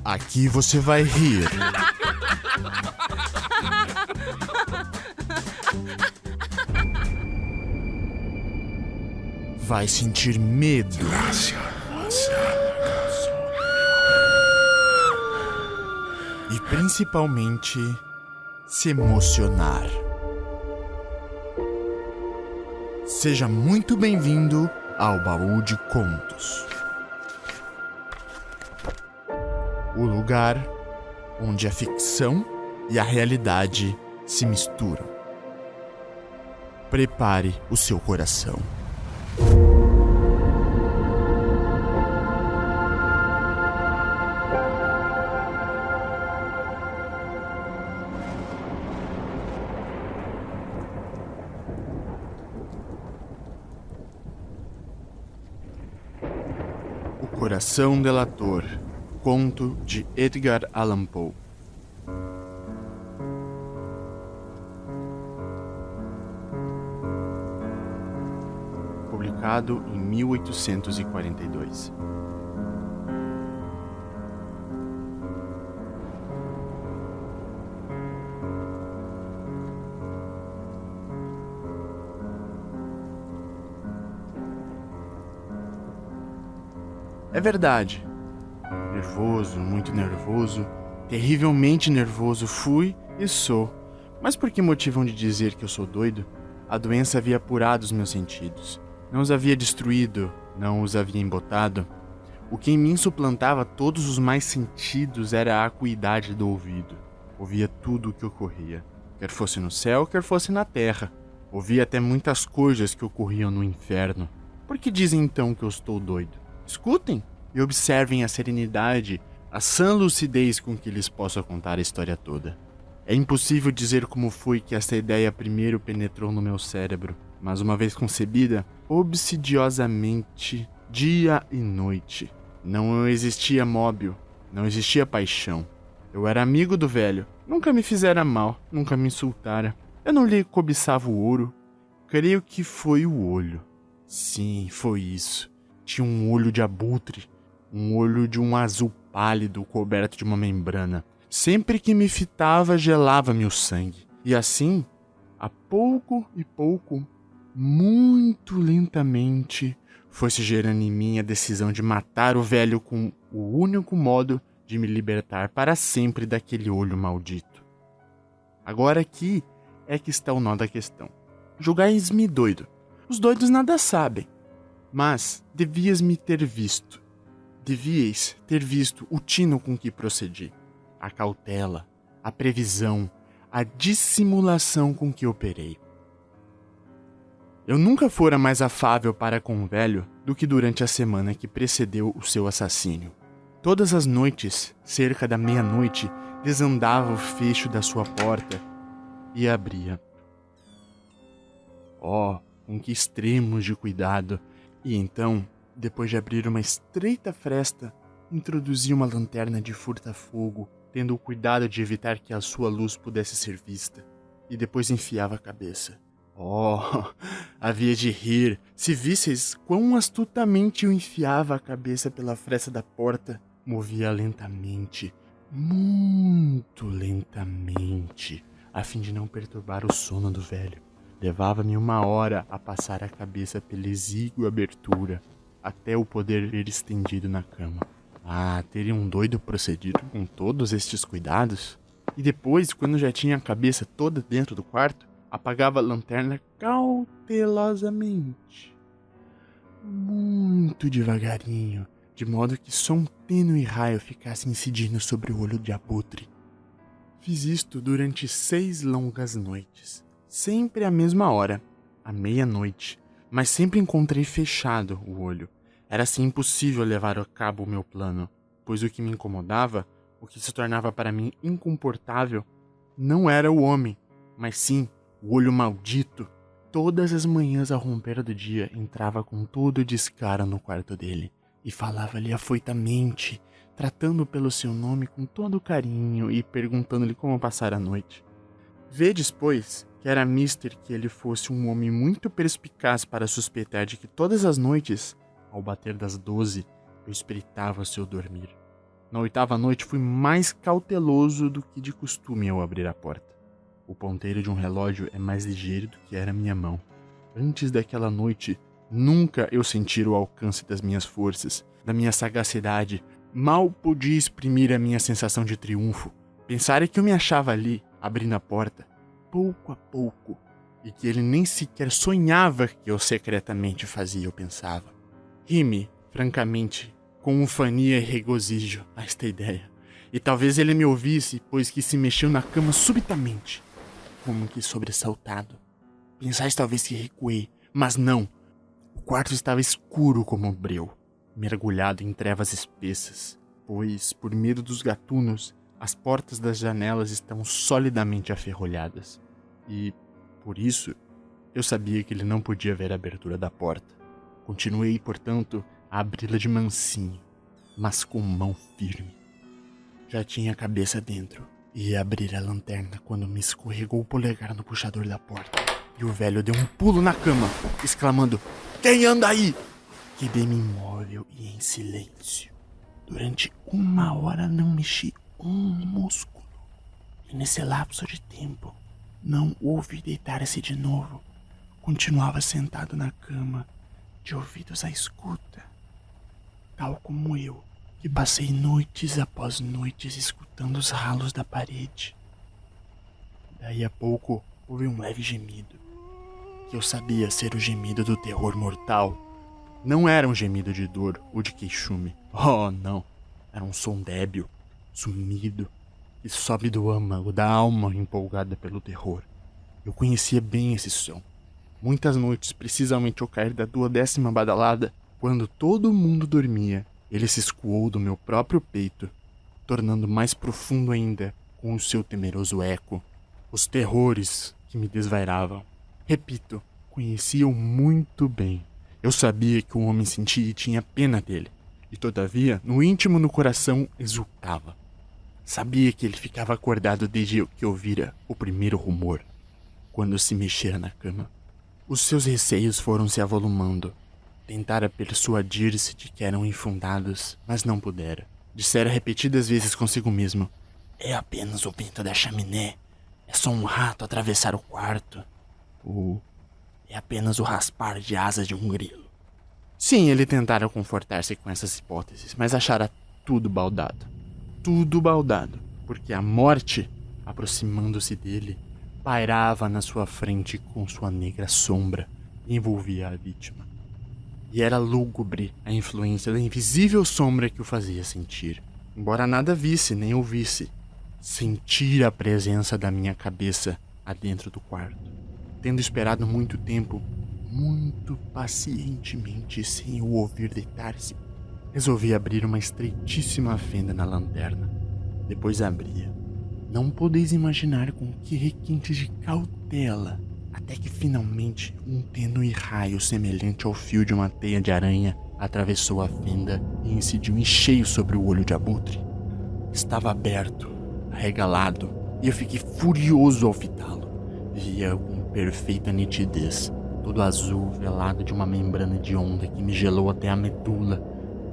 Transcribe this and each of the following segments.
Aqui você vai rir. Vai sentir medo. E principalmente se emocionar. Seja muito bem-vindo ao Baú de Contos. O lugar onde a ficção e a realidade se misturam. Prepare o seu coração. O Coração Delator, conto de Edgar Allan Poe. Publicado em 1842. É verdade. Nervoso, muito nervoso, terrivelmente nervoso fui e sou. Mas por que motivo hão de dizer que eu sou doido? A doença havia apurado os meus sentidos. Não os havia destruído, não os havia embotado. O que em mim suplantava todos os mais sentidos era a acuidade do ouvido. Ouvia tudo o que ocorria, quer fosse no céu, quer fosse na terra. Ouvia até muitas coisas que ocorriam no inferno. Por que dizem então que eu estou doido? Escutem e observem a serenidade, a sã lucidez com que lhes posso contar a história toda. É impossível dizer como foi que essa ideia primeiro penetrou no meu cérebro, mas uma vez concebida, obsidiosamente, dia e noite. Não existia móvel, não existia paixão. Eu era amigo do velho, nunca me fizera mal, nunca me insultara. Eu não lhe cobiçava o ouro. Creio que foi o olho. Sim, foi isso. Tinha um olho de abutre, um olho de um azul pálido coberto de uma membrana. Sempre que me fitava, gelava-me o sangue. E assim, a pouco e pouco, muito lentamente, foi-se gerando em mim a decisão de matar o velho com o único modo de me libertar para sempre daquele olho maldito. Agora aqui é que está o nó da questão. Julgais-me doido. Os doidos nada sabem. Mas devias-me ter visto. Devíeis ter visto o tino com que procedi. A cautela, a previsão, a dissimulação com que operei. Eu nunca fora mais afável para com o velho do que durante a semana que precedeu o seu assassínio. Todas as noites, cerca da meia-noite, desandava o fecho da sua porta e abria. Oh, com que extremos de cuidado! E então, depois de abrir uma estreita fresta, introduzia uma lanterna de furta-fogo, tendo o cuidado de evitar que a sua luz pudesse ser vista, e depois enfiava a cabeça. Oh, havia de rir, se visseis quão astutamente eu enfiava a cabeça pela fresta da porta, movia lentamente, muito lentamente, a fim de não perturbar o sono do velho. Levava-me 1 hora a passar a cabeça pela exígua abertura, até o poder ver estendido na cama. Ah, teria um doido procedido com todos estes cuidados? E depois, quando já tinha a cabeça toda dentro do quarto, apagava a lanterna cautelosamente. Muito devagarinho, de modo que só um tênue raio ficasse incidindo sobre o olho de abutre. Fiz isto durante 6 longas noites. Sempre à mesma hora, à meia-noite, mas sempre encontrei fechado o olho. Era assim impossível levar a cabo o meu plano, pois o que me incomodava, o que se tornava para mim incomportável, não era o homem, mas sim o olho maldito. Todas as manhãs ao romper do dia entrava com todo o descaro no quarto dele e falava-lhe afoitamente, tratando-o pelo seu nome com todo carinho e perguntando-lhe como passar a noite. Vedes, pois, que era mister que ele fosse um homem muito perspicaz para suspeitar de que todas as noites, ao bater das 12, eu espreitava o seu dormir. Na 8ª noite fui mais cauteloso do que de costume ao abrir a porta. O ponteiro de um relógio é mais ligeiro do que era minha mão. Antes daquela noite, nunca eu sentira o alcance das minhas forças, da minha sagacidade. Mal podia exprimir a minha sensação de triunfo. Pensar que eu me achava ali, abrindo a porta, pouco a pouco, e que ele nem sequer sonhava que eu secretamente fazia, eu pensava. Ri-me, francamente, com ufania e regozijo a esta ideia. E talvez ele me ouvisse, pois que se mexeu na cama subitamente, como que sobressaltado. Pensais talvez que recuei, mas não. O quarto estava escuro como um breu, mergulhado em trevas espessas, pois, por medo dos gatunos, as portas das janelas estão solidamente aferrolhadas. E, por isso, eu sabia que ele não podia ver a abertura da porta. Continuei, portanto, a abri-la de mansinho, mas com mão firme. Já tinha a cabeça dentro e ia abrir a lanterna quando me escorregou o polegar no puxador da porta. E o velho deu um pulo na cama, exclamando: "Quem anda aí?" Quedei-me imóvel e em silêncio. Durante 1 hora não mexi um músculo. E nesse lapso de tempo, não ouvi deitar-se de novo. Continuava sentado na cama, de ouvidos à escuta. Tal como eu, que passei noites após noites escutando os ralos da parede. Daí a pouco, houve um leve gemido, que eu sabia ser o gemido do terror mortal. Não era um gemido de dor ou de queixume. Oh, não. Era um som débil, sumido, que sobe do âmago da alma empolgada pelo terror. Eu conhecia bem esse som. Muitas noites, precisamente ao cair da 12ª badalada, quando todo mundo dormia, ele se escoou do meu próprio peito, tornando mais profundo ainda com o seu temeroso eco os terrores que me desvairavam. Repito, conhecia-o muito bem. Eu sabia que o homem sentia e tinha pena dele, e todavia, no íntimo do coração, exultava. Sabia que ele ficava acordado desde que ouvira o primeiro rumor, quando se mexera na cama. Os seus receios foram se avolumando. Tentara persuadir-se de que eram infundados, mas não pudera. Dissera repetidas vezes consigo mesmo: "É apenas o vento da chaminé. É só um rato atravessar o quarto." Ou "É apenas o raspar de asas de um grilo." Sim, ele tentara confortar-se com essas hipóteses, mas achara tudo baldado. Tudo baldado, porque a morte, aproximando-se dele, pairava na sua frente com sua negra sombra e envolvia a vítima. E era lúgubre a influência da invisível sombra que o fazia sentir. Embora nada visse nem ouvisse, sentir a presença da minha cabeça adentro do quarto. Tendo esperado muito tempo, muito pacientemente, sem o ouvir deitar-se, resolvi abrir uma estreitíssima fenda na lanterna. Depois abria. Não podeis imaginar com que requintes de cautela, até que finalmente um tênue raio semelhante ao fio de uma teia de aranha atravessou a fenda e incidiu em cheio sobre o olho de abutre. Estava aberto, arregalado, e eu fiquei furioso ao fitá-lo. Via com perfeita nitidez, todo azul, velado de uma membrana de onda que me gelou até a medula.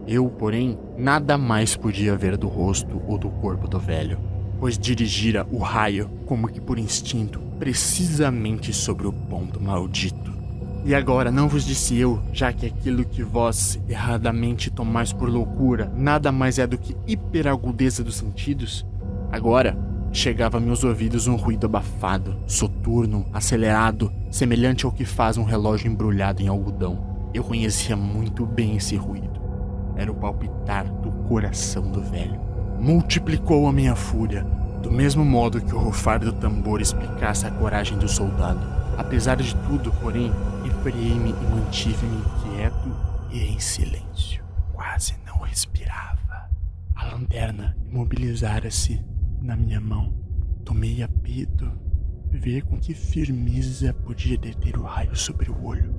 Eu, porém, nada mais podia ver do rosto ou do corpo do velho, pois dirigira o raio, como que por instinto, precisamente sobre o ponto maldito. E agora não vos disse eu, já que aquilo que vós erradamente tomais por loucura nada mais é do que hiperagudeza dos sentidos? Agora chegava a meus ouvidos um ruído abafado, soturno, acelerado, semelhante ao que faz um relógio embrulhado em algodão. Eu conhecia muito bem esse ruído. Era o palpitar do coração do velho. Multiplicou a minha fúria, do mesmo modo que o rufar do tambor explicasse a coragem do soldado. Apesar de tudo, porém, refreiei-me e mantive-me quieto e em silêncio. Quase não respirava. A lanterna imobilizara-se na minha mão. Tomei a peito ver com que firmeza podia deter o raio sobre o olho.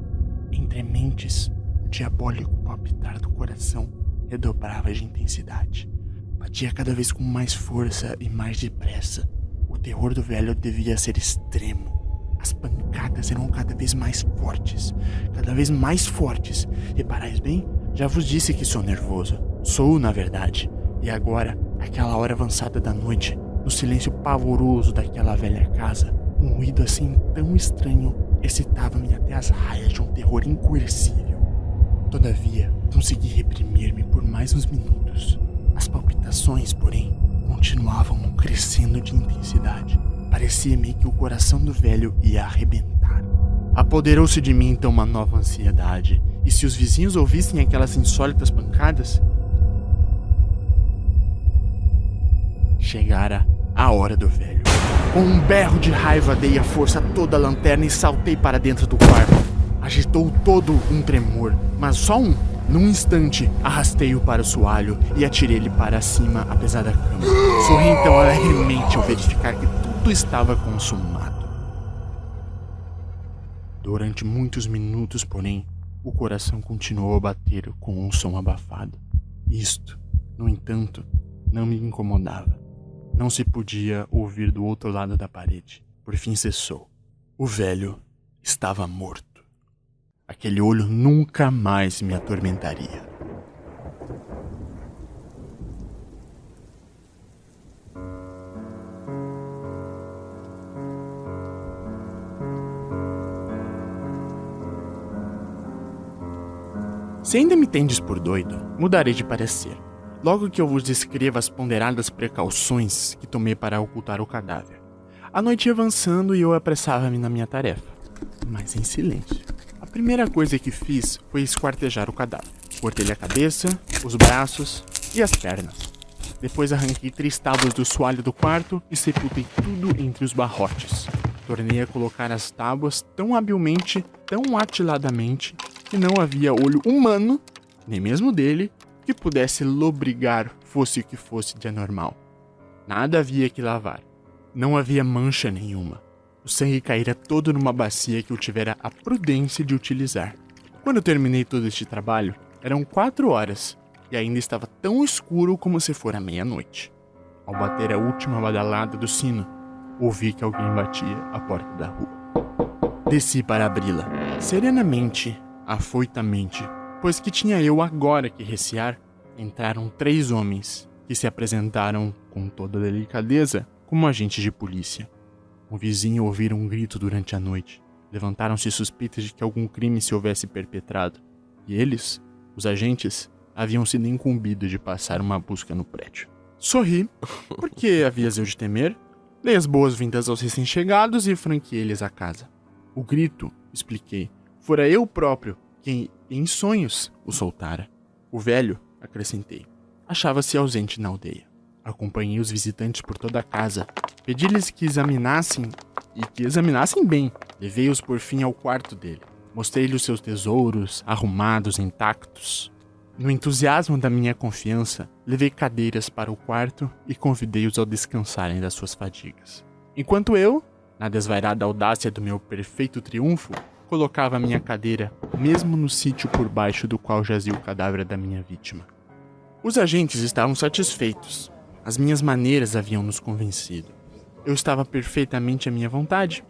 Entre mentes, o diabólico palpitar do coração redobrava de intensidade. Batia cada vez com mais força e mais depressa. O terror do velho devia ser extremo. As pancadas eram cada vez mais fortes. Cada vez mais fortes. Reparais bem? Já vos disse que sou nervoso. Sou, na verdade. E agora, aquela hora avançada da noite, no silêncio pavoroso daquela velha casa, um ruído assim tão estranho excitava-me até as raias de um terror incoercível. Todavia, consegui reprimir-me por mais uns minutos. As palpitações, porém, continuavam crescendo de intensidade. Parecia-me que o coração do velho ia arrebentar. Apoderou-se de mim então uma nova ansiedade, e se os vizinhos ouvissem aquelas insólitas pancadas... Chegara a hora do velho. Com um berro de raiva dei a força a toda a lanterna e saltei para dentro do quarto. Agitou todo um tremor, mas só um. Num instante, arrastei-o para o soalho e atirei-lhe para cima, apesar da cama. Sorri então alegremente ao verificar que tudo estava consumado. Durante muitos minutos, porém, o coração continuou a bater com um som abafado. Isto, no entanto, não me incomodava. Não se podia ouvir do outro lado da parede. Por fim cessou. O velho estava morto. Aquele olho nunca mais me atormentaria. Se ainda me tendes por doido, mudarei de parecer. Logo que eu vos descreva as ponderadas precauções que tomei para ocultar o cadáver. A noite ia avançando e eu apressava-me na minha tarefa, mas em silêncio. A primeira coisa que fiz foi esquartejar o cadáver. Cortei-lhe a cabeça, os braços e as pernas. Depois arranquei 3 tábuas do soalho do quarto e sepultei tudo entre os barrotes. Tornei a colocar as tábuas tão habilmente, tão atiladamente, que não havia olho humano, nem mesmo dele, que pudesse lobrigar fosse o que fosse de anormal. Nada havia que lavar. Não havia mancha nenhuma. O sangue caíra todo numa bacia que eu tivera a prudência de utilizar. Quando eu terminei todo este trabalho, eram 4 horas, e ainda estava tão escuro como se fora meia-noite. Ao bater a última badalada do sino, ouvi que alguém batia à porta da rua. Desci para abri-la, serenamente, afoitamente, pois que tinha eu agora que recear. Entraram 3 homens, que se apresentaram com toda delicadeza como agentes de polícia. Um vizinho ouvira um grito durante a noite. Levantaram-se suspeitas de que algum crime se houvesse perpetrado. E eles, os agentes, haviam sido incumbidos de passar uma busca no prédio. Sorri, porque havias eu de temer. Dei as boas-vindas aos recém-chegados e franqueei-lhes a casa. O grito, expliquei, fora eu próprio quem, em sonhos, o soltara. O velho, acrescentei, achava-se ausente na aldeia. Acompanhei os visitantes por toda a casa. Pedi-lhes que examinassem, e que examinassem bem. Levei-os por fim ao quarto dele. Mostrei-lhe os seus tesouros, arrumados, intactos. No entusiasmo da minha confiança, levei cadeiras para o quarto e convidei-os a descansarem das suas fadigas. Enquanto eu, na desvairada audácia do meu perfeito triunfo, colocava a minha cadeira, mesmo no sítio por baixo do qual jazia o cadáver da minha vítima. Os agentes estavam satisfeitos. As minhas maneiras haviam nos convencido. Eu estava perfeitamente à minha vontade.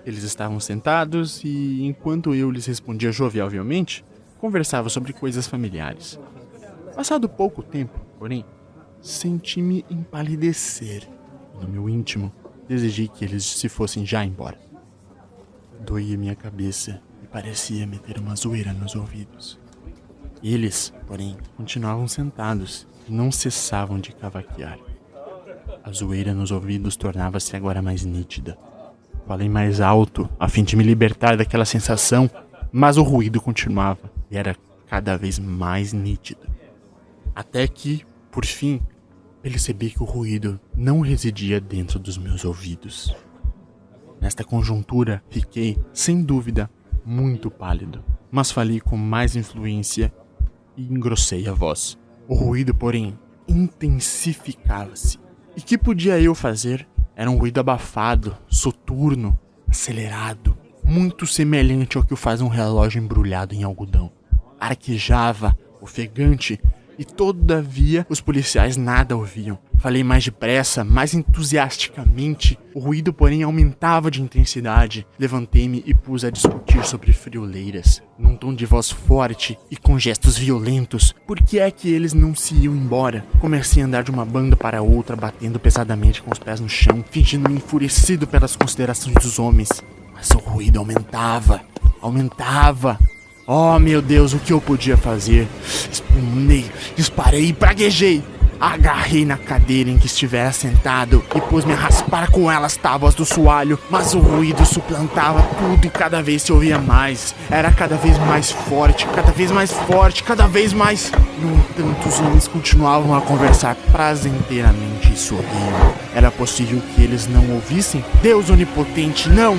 Eles estavam sentados e, enquanto eu lhes respondia jovialmente, conversava sobre coisas familiares. Passado pouco tempo, porém, senti-me empalidecer. No meu íntimo, desejei que eles se fossem já embora. Doía minha cabeça e parecia meter uma zoeira nos ouvidos. Eles, porém, continuavam sentados e não cessavam de cavaquear. A zoeira nos ouvidos tornava-se agora mais nítida. Falei mais alto, a fim de me libertar daquela sensação, mas o ruído continuava e era cada vez mais nítido. Até que, por fim, percebi que o ruído não residia dentro dos meus ouvidos. Nesta conjuntura, fiquei, sem dúvida, muito pálido, mas falei com mais influência e engrossei a voz. O ruído, porém, intensificava-se. E que podia eu fazer? Era um ruído abafado, soturno, acelerado, muito semelhante ao que faz um relógio embrulhado em algodão. Arquejava, ofegante, E todavia, os policiais nada ouviam. Falei mais depressa, mais entusiasticamente. O ruído, porém, aumentava de intensidade. Levantei-me e pus a discutir sobre frioleiras, num tom de voz forte e com gestos violentos. Por que é que eles não se iam embora? Comecei a andar de uma banda para outra, batendo pesadamente com os pés no chão, fingindo-me enfurecido pelas considerações dos homens. Mas o ruído aumentava. Oh, meu Deus, o que eu podia fazer? Espumei, disparei e praguejei. Agarrei na cadeira em que estivera sentado e pus-me a raspar com ela as tábuas do soalho, mas o ruído suplantava tudo e cada vez se ouvia mais. Era cada vez mais forte, cada vez mais forte, cada vez mais... No entanto, os homens continuavam a conversar prazenteiramente e sorriam. Era possível que eles não ouvissem? Deus onipotente, não,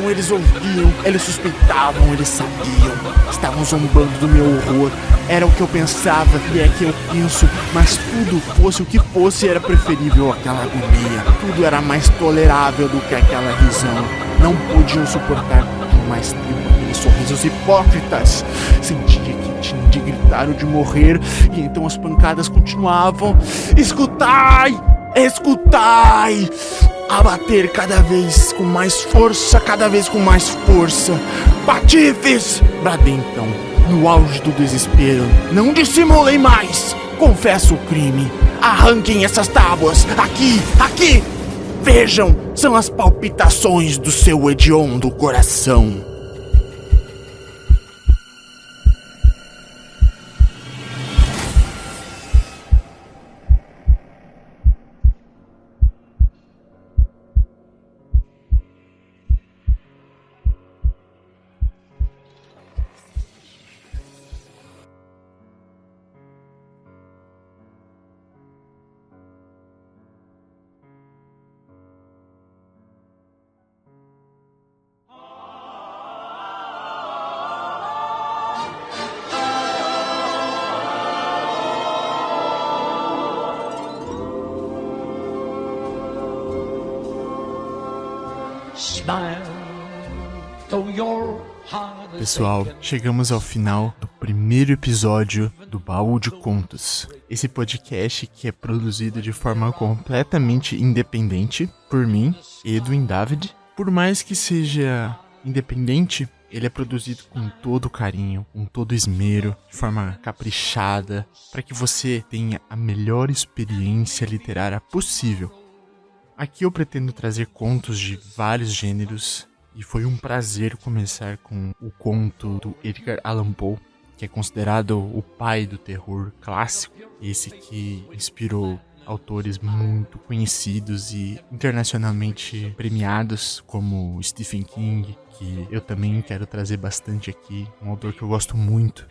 eles ouviam, eles suspeitavam, eles sabiam. Estavam zombando do meu horror. Era o que eu pensava e é que eu penso, mas tudo, fosse o que fosse, era preferível àquela agonia. Tudo era mais tolerável do que aquela risão. Não podiam suportar por mais tempo aqueles sorrisos hipócritas. Sentia que tinha de gritar ou de morrer, e então as pancadas continuavam. Escutai! A bater cada vez com mais força, Patifes! Bradei então, no auge do desespero. Não dissimulem mais! Confesso o crime. Arranquem essas tábuas! Aqui! Vejam, são as palpitações do seu hediondo coração. Pessoal, chegamos ao final do primeiro episódio do Baú de Contos. Esse podcast que é produzido de forma completamente independente por mim, Edwin David. Por mais que seja independente, ele é produzido com todo carinho, com todo esmero, de forma caprichada, para que você tenha a melhor experiência literária possível. Aqui eu pretendo trazer contos de vários gêneros, e foi um prazer começar com o conto do Edgar Allan Poe, que é considerado o pai do terror clássico, esse que inspirou autores muito conhecidos e internacionalmente premiados, como Stephen King, que eu também quero trazer bastante aqui, um autor que eu gosto muito.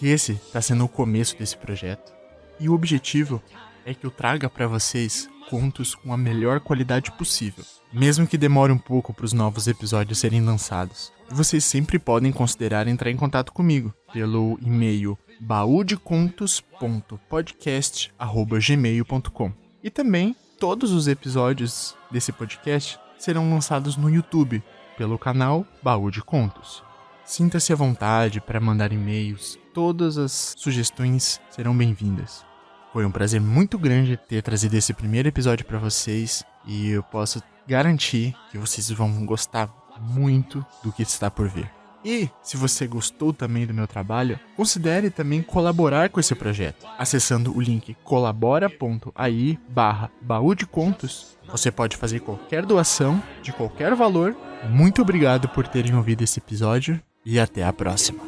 E esse está sendo o começo desse projeto. E o objetivo é que eu traga para vocês contos com a melhor qualidade possível, mesmo que demore um pouco para os novos episódios serem lançados. E vocês sempre podem considerar entrar em contato comigo pelo e-mail baudecontos.podcast@gmail.com. E também todos os episódios desse podcast serão lançados no YouTube pelo canal Baú de Contos. Sinta-se à vontade para mandar e-mails, todas as sugestões serão bem-vindas. Foi um prazer muito grande ter trazido esse primeiro episódio para vocês e eu posso garantir que vocês vão gostar muito do que está por vir. E, se você gostou também do meu trabalho, considere também colaborar com esse projeto. Acessando o link colabora.ai/baú de contos, você pode fazer qualquer doação, de qualquer valor. Muito obrigado por terem ouvido esse episódio e até a próxima.